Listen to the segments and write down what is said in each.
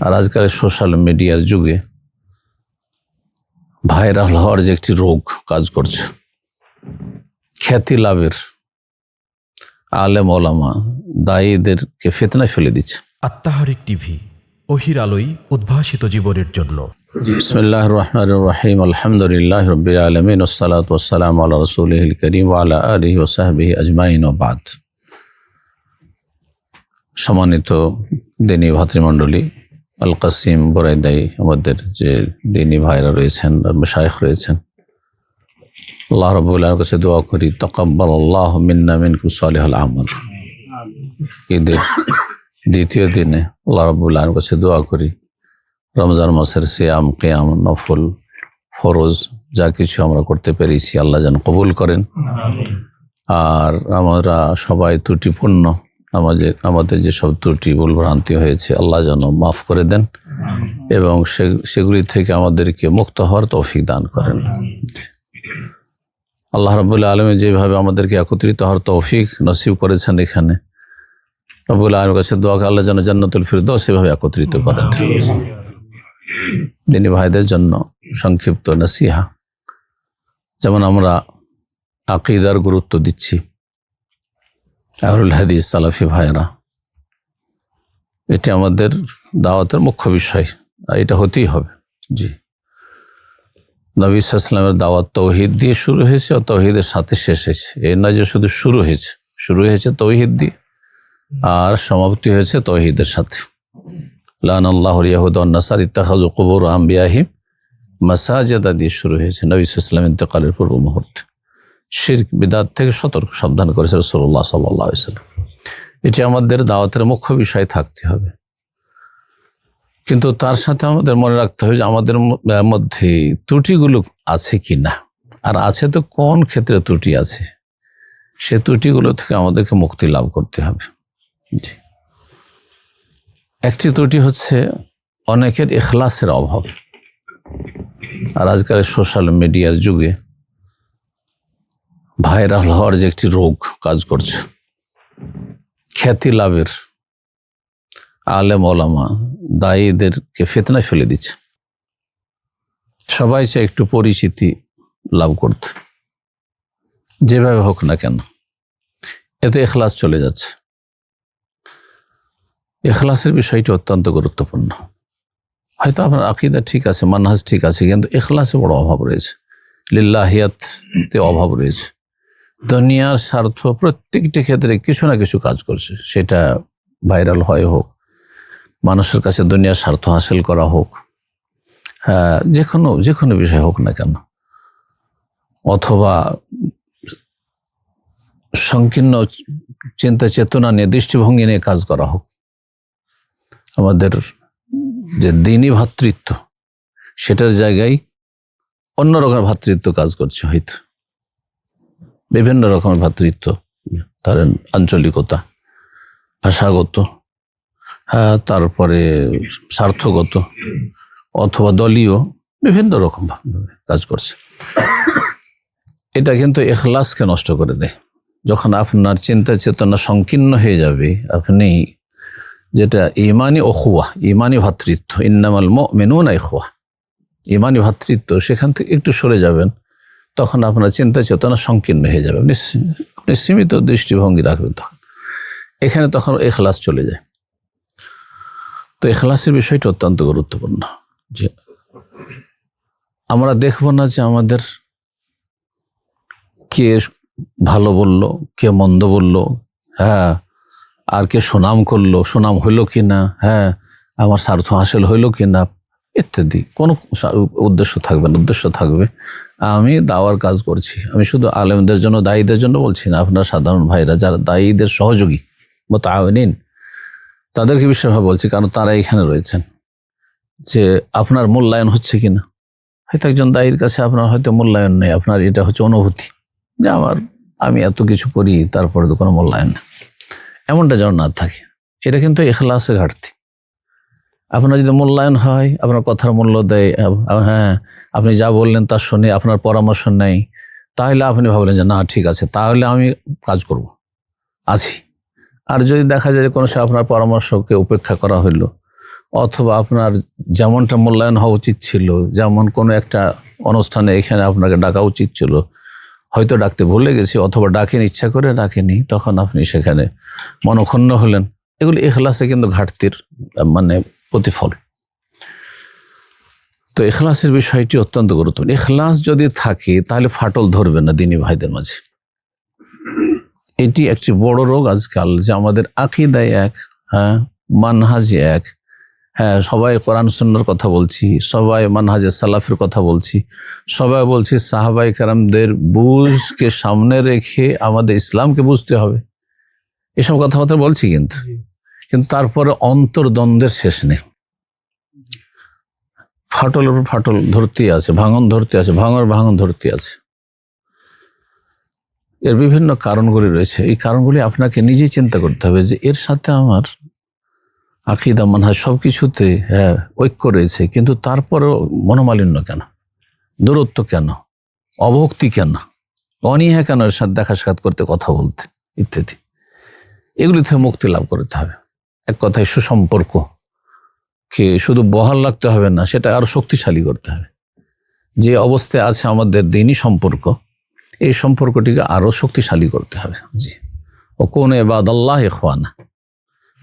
আর আজকাল সোশ্যাল মিডিয়ার যুগে ভাইরাল হওয়ার যে একটি রোগ কাজ করছে, খ্যাতি লাভের আলেম ওলামা দায়ীদেরকে ফিতনায় ফেলে দিচ্ছে। আত্মাহারিক টিভি, ওহির আলোয় উদ্ভাসিত জীবনের জন্য। বিসমিল্লাহির রহমানির রহিম, আলহামদুলিল্লাহি রাব্বিল আলামিন, ওয়াসসালাতু ওয়াসসালামু আলা রাসূলিহিল কারীম ওয়া আলা আলিহি ওয়া সাহবিহি আজমাইন ওয়া বাদ। সম্মানিত দ্বীনী ভাতৃমণ্ডলী, আল কাসিম বরাইদাই আমাদের যে দ্বীনী ভাইরা রয়েছেন আর মাশায়েখ রয়েছেন, আল্লাহ রাব্বুল আলামিনের কাছে দোয়া করি তাকাব্বালাল্লাহু মিন্না মিনকুম সালিহুল আমাল। ঈদের দ্বিতীয় দিনে আল্লাহ রাব্বুল আলামিনের কাছে দোয়া করি রমজান মাসের সিয়াম, কিয়াম, নফল, ফরজ যা কিছু আমরা করতে পেরেছি আল্লাহ যেন কবুল করেন। আর আমরা সবাই ত্রুটিপূর্ণ, আমাদের যেসব ত্রুটি ভুলভ্রান্তি হয়েছে আল্লাহ যেন মাফ করে দেন এবং সেগুলি থেকে আমাদেরকে মুক্ত হওয়ার তৌফিক দান করেন। আল্লাহ রাব্বুল আলামিন যেভাবে আমাদেরকে একত্রিত হওয়ার তৌফিক নসিব করেছেন, এখানে রাব্বুল আলামিনের কাছে দোয়া আল্লাহ যেন জান্নাতুল ফিরদাউস সেভাবে একত্রিত করেন। দ্বীনী ভাইদের জন্য সংক্ষিপ্ত নসিহা, যেমন আমরা আকীদার গুরুত্ব দিচ্ছি, আহলুল হাদিস সালাফি ভাইরা, এটি আমাদের দাওয়াতের মুখ্য বিষয়, এটা হতেই হবে। জি, নবী সাল্লাল্লাহু আলাইহি ওয়াসাল্লামের দাওয়াত তৌহিদ দিয়ে শুরু হয়েছে ও তৌহিদের সাথে শেষ হয়েছে। এর নয় যে শুধু শুরু হয়েছে তৌহিদ দিয়ে আর সমাপ্তি হয়েছে তৌহিদের সাথে। লানাল্লাহুল ইয়াহুদা ওয়ান নাসারা ইত্তাখাযু কুবুর আম্বিয়াহিম মাসাজিদা দিয়ে শুরু হয়েছে। নবী সাল্লাল্লাহু আলাইহি ওয়াসাল্লাম ইন্তেকালের পূর্ব মুহূর্তে শিরক বিদআত থেকে সতর্ক সাবধান করেছে রাসূলুল্লাহ সাল্লাল্লাহু আলাইহি ওয়াসাল্লাম। এটি আমাদের দাওয়াতের মুখ্য বিষয় থাকতে হবে, কিন্তু তার সাথে আমাদের মনে রাখতে হবে যে আমাদের মধ্যে ত্রুটিগুলো আছে কি না, আর আছে তো কোন ক্ষেত্রে ত্রুটি আছে, সে ত্রুটিগুলো থেকে আমাদেরকে মুক্তি লাভ করতে হবে। জি, একটি ত্রুটি হচ্ছে অনেকের ইখলাসের অভাব। আর আজকাল সোশ্যাল মিডিয়ার যুগে ভাইরাল হওয়ার যে একটি রোগ কাজ করছে, খ্যাতি লাভের আলেম ওলামা দায়ীদেরকে ফিতনায় ফেলে দিচ্ছে। সবাই চায় একটু পরিচিতি লাভ করতে, যেভাবে হোক না কেন, এতে ইখলাস চলে যাচ্ছে। ইখলাসের বিষয়টি অত্যন্ত গুরুত্বপূর্ণ। হয়তো আপনার আকীদা ঠিক আছে, মানহাজ ঠিক আছে, কিন্তু ইখলাসে বড় অভাব রয়েছে, লিল্লাহিয়াতে অভাব রয়েছে। দুনিয়ার স্বার্থ প্রত্যেকটি ক্ষেত্রে কিছু না কিছু কাজ করছে, সেটা ভাইরাল হয় হোক, মানুষের কাছে দুনিয়ার স্বার্থ হাসিল করা হোক, যে কোনো বিষয় হোক না কেন, অথবা সংকীর্ণ চিন্তা চেতনা নিয়ে দৃষ্টিভঙ্গি নিয়ে কাজ করা হোক, আমাদের যে দ্বীনী ভ্রাতৃত্ব সেটার জায়গায় অন্য রকমের ভ্রাতৃত্ব কাজ করছে। হয়তো বিভিন্ন রকমের ভ্রাতৃত্ব, ধরেন আঞ্চলিকতা, ভাষাগত, তারপরে স্বার্থগত অথবা দলীয়, বিভিন্ন রকম কাজ করছে। এটা কিন্তু ইখলাসকে নষ্ট করে দেয়। যখন আপনার চিন্তা চেতনা সংকীর্ণ হয়ে যাবে, আপনি যেটা ইমানি ওখুয়া, ইমানি ভ্রাতৃত্ব, ইন্নামাল মুমিনুনা ইখওয়া, ইমানি ভ্রাতৃত্ব, সেখান থেকে একটু সরে যাবেন, তখন আপনার চিন্তা চেতনা সংকীর্ণ হয়ে যাবে, আপনি সীমিত দৃষ্টিভঙ্গি রাখবেন, এখানে তখন ইখলাস চলে যায়। তো ইখলাসের বিষয়টা অত্যন্ত গুরুত্বপূর্ণ। যে আমরা দেখব না যে আমাদের কে ভালো বলল, কে মন্দ বলল, আর কে সুনাম করলো, সুনাম হইল কি না, আমার স্বার্থ হাসিল হইল কি না, ইত্যাদি কোনো উদ্দেশ্য থাকবে না। উদ্দেশ্য থাকবে আমি দাওয়ার কাজ করছি, আমি শুধু আলেমদের জন্য, দায়ীদের জন্য বলছি না, আপনার সাধারণ ভাইরা যারা দায়ীদের সহযোগী মুতাআওয়ানিন, তাদেরকে বিশেষভাবে বলছি, কারণ তারা এখানে রয়েছেন। যে আপনার মূল্যায়ন হচ্ছে কিনা, হয়তো একজন দায়ীর কাছে আপনার হয়তো মূল্যায়ন নেই, আপনার এটা হচ্ছে অনুভূতি যে আমি এত কিছু করি, তারপরে তো কোনো মূল্যায়ন নেই, এমনটা যেন না থাকে। এটা কিন্তু ইখলাসের ঘাটতি। আপনার যদি মূল্যায়ন হয়, আপনার কথার মূল্য দেয়, আপনি যা বললেন তার শুনে আপনার পরামর্শ নেই, তাহলে আপনি ভাবলেন যে না ঠিক আছে, তাহলে আমি কাজ করব, আছি। আর যদি দেখা যায় যে কোনো সে আপনার পরামর্শকে উপেক্ষা করা হইল, অথবা আপনার যেমনটা মূল্যায়ন হওয়া উচিত ছিল, যেমন কোনো একটা অনুষ্ঠানে এখানে আপনাকে ডাকা উচিত ছিল, হয়তো ডাকতে ভুলে গেছি, অথবা ডাকেন ইচ্ছা করে ডাকেনি, তখন আপনি সেখানে মনক্ষুণ্ণ হলেন। এগুলি ইখলাসে কিন্তু ঘাটতির মানে প্রতিফল। তো ইখলাসের বিষয়টি অত্যন্ত গুরুত্বপূর্ণ। ইখলাস যদি থাকে তাহলে ফাটল ধরবে না দ্বীনি ভাইদের মাঝে। এটি একটি বড় রোগ আজকাল, যে আমাদের আকীদায় এক, মানহাজে এক, সবাই কোরআন সুন্নাহর কথা বলছি, সবাই মানহাজে সালাফের কথা বলছি, সবাই বলছি সাহাবায়ে কেরামদের বুঝকে সামনে রেখে আমাদের ইসলামকে বুঝতে হবে, এসব কথাবার্তা বলছি। কিন্তু তারপরে অন্তর্দ্বন্দ্বের শেষ নেই। ফাটলের উপর ফাটল ধরতে আছে, ভাঙন ধরতে আছে, ভাঙন ধরতে আছে। এর বিভিন্ন কারণগুলি রয়েছে। এই কারণগুলি আপনাকে নিজেই চিন্তা করতে হবে যে এর সাথে আমার আকীদা মানহাজ সবকিছুতে ঐক্য রয়েছে, কিন্তু তারপরেও মনোমালিন্য কেন, দূরত্ব কেন, অভক্তি কেন, অনীহা কেন এর সাথে দেখা সাক্ষাৎ করতে, কথা বলতে ইত্যাদি। এগুলি থেকে মুক্তি লাভ করতে হবে। এক কথায় সুসম্পর্ক কে শুধু বহাল রাখতে হবে না, সেটা আরো শক্তিশালী করতে হবে। যে অবস্থায় আছে আমাদের দ্বীনি সম্পর্ক, এই সম্পর্কটিকে আরো শক্তিশালী করতে হবে। জি, ও কোন ইবাদাল্লাহ ইখওয়ানা,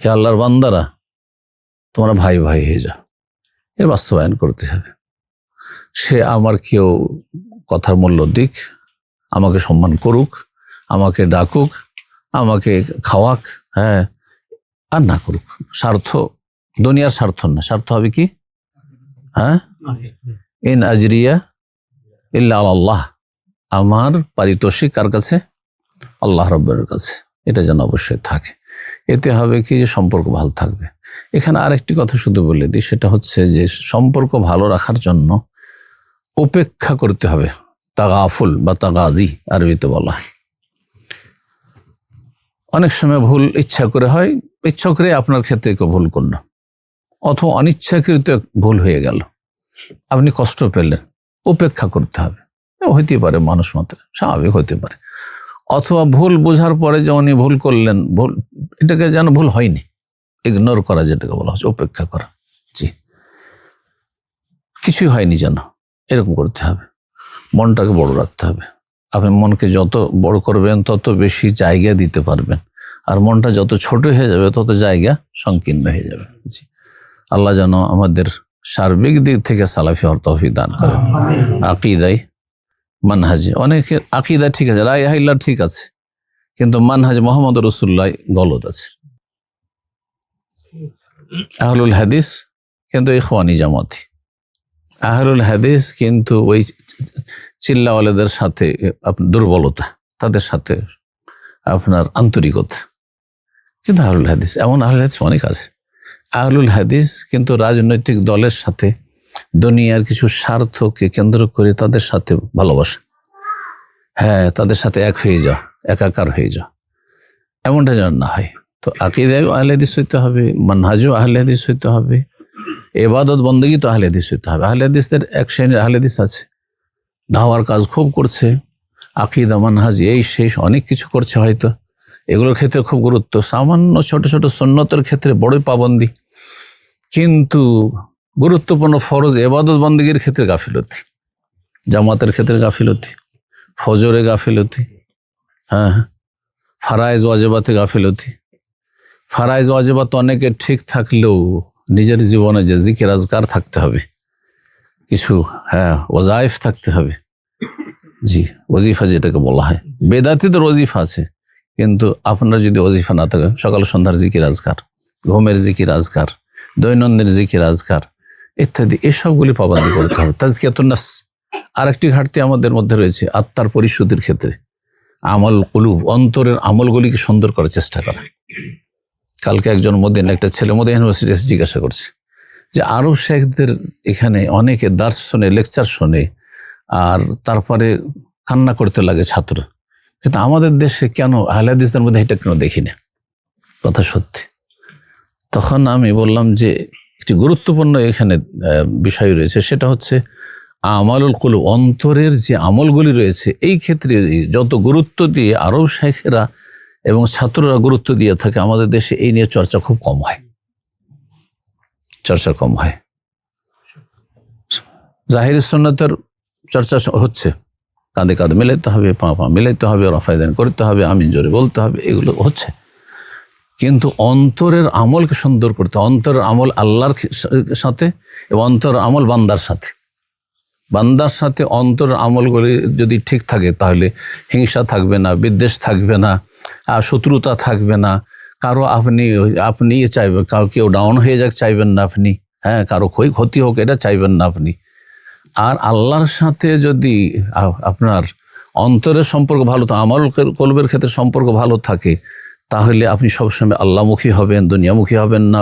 হে আল্লাহর বান্দারা তোমরা ভাই ভাই হয়ে যাও, এর বাস্তবায়ন করতে হবে। সে আমার কেউ কথার মূল্য দিক, আমাকে সম্মান করুক, আমাকে ডাকুক, আমাকে খাওয়াক, আর না করুক, স্বার্থ দুনিয়ার স্বার্থ না, স্বার্থ হবে কি, ইন আজরিয়া ইল্লা আল্লাহ, আমার পারিতোষিক কার কাছে, আল্লাহ রাব্বের কাছে। এটা যেন অবশ্যই থাকে। এতে হবে কি যে সম্পর্ক ভালো থাকবে। এখানে আরেকটি কথা শুধু বলে দিই, সেটা হচ্ছে যে সম্পর্ক ভালো রাখার জন্য উপেক্ষা করতে হবে। তাগাফুল বা তাগাজি আরবিতে বলা হয়। অনেক সময় ভুল ইচ্ছা করে হয়, ইচ্ছা করে আপনার ক্ষেত্রে কেউ ভুল করলো, অথবা অনিচ্ছাকৃত ভুল হয়ে গেল, আপনি কষ্ট পেলেন, উপেক্ষা করতে হবে। হইতে পারে, মানুষ মাত্র, স্বাভাবিক হইতে পারে। অথবা ভুল বোঝার পরে যে উনি ভুল করলেন, ভুল এটাকে যেন ভুল হয়নি, ইগনোর করা, যেটাকে বলা হচ্ছে উপেক্ষা করা। জি, কিছুই হয়নি যেন, এরকম করতে হবে। মনটাকে বড় রাখতে হবে। আপনি মনকে যত বড় করবেন তত বেশি জায়গা দিতে পারবেন, আর মনটা যত ছোট হয়ে যাবে তত জায়গা সংকীর্ণ হয়ে যাবে। জি, আল্লাহ যেন আমাদের সার্বিক দিক থেকে সালাফি হওয়ার তৌফিক দান করেন। আকীদায় মানহাজে অনেকের আকীদা ঠিক আছে, লা ইলাহা ইল্লাল্লাহ ঠিক আছে, কিন্তু মানহাজ মুহাম্মদ রাসূলুল্লাহ গলত আছে। আহলুল হাদিস কিন্তু ইখওয়ানি জামাতি, আহলুল হাদিস কিন্তু ওই চিল্লাওয়ালাদের সাথে আপনার দুর্বলতা, তাদের সাথে আপনার আন্তরিকতা। কিন্তু আহলুল হাদিস, এমন আহলুল হাদিস অনেক আছে। আহলুল হাদিস কিন্তু রাজনৈতিক দলের সাথে দুনিয়ার কিছু স্বার্থকে কেন্দ্র করে তাদের সাথে ভালোবাসা, তাদের সাথে এক হয়ে যাও, একাকার হয়ে যাও, এমনটা যেন না হয়। তো আকীদায় আহলে হাদিস হইতে হবে, মানহাজও আহলে হাদিস হইতে হবে, ইবাদত বন্দেগী তো আহলে হাদিস হইতে হবে। আহলে হাদিসদের এক শ্রেণীর আহলে হাদিস আছে, দাওয়ার কাজ খুব করছে, আকীদা মানহাজ এই শেষ অনেক কিছু করছে, হয়তো এগুলোর ক্ষেত্রে খুব গুরুত্ব, সামান্য ছোট ছোট সুন্নতের ক্ষেত্রে বড়ই পাবন্দি, কিন্তু গুরুত্বপূর্ণ ফরজ ইবাদত বন্দেগীর ক্ষেত্রে গাফিলতি, জামাতের ক্ষেত্রে গাফিলতি, ফজরে গাফিলতি, ফারায়েজ ওয়াজিবাতে গাফিলতি। ফারায়েজ ওয়াজিবাত অনেকে ঠিক থাকলেও নিজের জীবনে যে জিকির আজকার থাকতে হবে, কিছু ওয়াজাইফ থাকতে হবে। জি, ওজিফা যেটাকে বলা হয়, বেদাতিদের ওজিফা আছে, কিন্তু আপনার যদি ওজিফা না থাকে, সকাল সন্ধ্যার জিকির আজকার, ঘুমের জিকির আজকার, দৈনন্দিন জিকির আজকার ইত্যাদি, এসবগুলি পাবন্দি করতে হবে। তাজকিয়াতুন নফস আরেকটি ঘাটতি আমাদের মধ্যে রয়েছে, আত্মার পরিশুদ্ধির ক্ষেত্রে আমল কুলুব, অন্তরের আমলগুলিকে সুন্দর করার চেষ্টা করা। কালকে একজন মদিনা, একটা ছেলে মদিনা ইউনিভার্সিটি জিজ্ঞাসা করছে যে আরব শেখদের এখানে অনেকে দার্স শোনে, লেকচার শোনে, আর তারপরে কান্না করতে লাগে ছাত্র, কিন্তু আমাদের দেশে কেন আহলে হাদিসদের মধ্যে এটা কেন দেখি না? কথা সত্যি। তখন আমি বললাম যে একটি গুরুত্বপূর্ণ এখানে বিষয় রয়েছে, সেটা হচ্ছে আমালুল কুলুব, অন্তরের যে আমলগুলি রয়েছে, এই ক্ষেত্রে যত গুরুত্ব দিয়ে আরব শেখেরা এবং ছাত্ররা গুরুত্ব দিয়ে থাকে, আমাদের দেশে এই নিয়ে চর্চা খুব কম হয়। চর্চা কম হয়। জাহিরি সুন্নতের চর্চা হচ্ছে, কাঁধে কাঁধে মিলাইতে হবে, পা পা মিলাইতে হবে, রফায়দান করতে হবে, আমিন জোরে বলতে হবে, এগুলো হচ্ছে। কিন্তু অন্তরের আমলকে সুন্দর করতে, অন্তরের আমল আল্লাহর সাথে এবং অন্তরের আমল বান্দার সাথে, বান্দার সাথে অন্তরের আমলগুলি যদি ঠিক থাকে তাহলে হিংসা থাকবে না, বিদ্বেষ থাকবে না, শত্রুতা থাকবে না, কারো আপনি চাইবেন, কারো কেউ ডাউন হয়ে যাক চাইবেন না আপনি, হ্যাঁ, কারো ক্ষতি হোক এটা চাইবেন না আপনি। আর আল্লাহর সাথে যদি আপনার অন্তরের সম্পর্ক ভালো থাকে, আমল কলবের ক্ষেত্রে সম্পর্ক ভালো থাকে, তাহলে আপনি সবসময় আল্লাহমুখী হবেন, দুনিয়ামুখী হবেন না,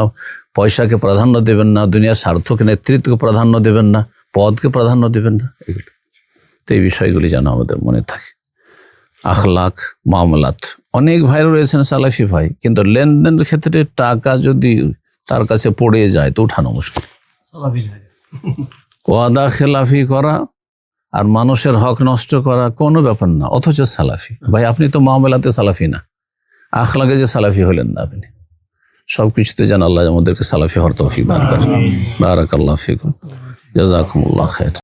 পয়সাকে প্রাধান্য দেবেন না, দুনিয়ার স্বার্থকে, নেতৃত্বকে প্রাধান্য দেবেন না, পদকে প্রাধান্য দেবেন না। এগুলো তো এই বিষয়গুলি যেন আমাদের মনে থাকে। আখলাক, মামলাত, অনেক ভাই রয়েছেন সালাফি ভাই, কিন্তু লেনদেনের ক্ষেত্রে টাকা যদি তার কাছে পড়ে যায় তো উঠানো মুশকিল। ওয়াদা খেলাফি করা আর মানুষের হক নষ্ট করা কোনো ব্যাপার না, অথচ সালাফি ভাই। আপনি তো মামলাতে সালাফি না, আখলাকে যে সালাফি হলেন না আপনি। সবকিছুতে যেন আল্লাহ আমাদেরকে সালাফি হওয়ার তৌফিক দান করেন। বারাকাল্লাহু ফিকুম, জাযাকুমুল্লাহ খায়র।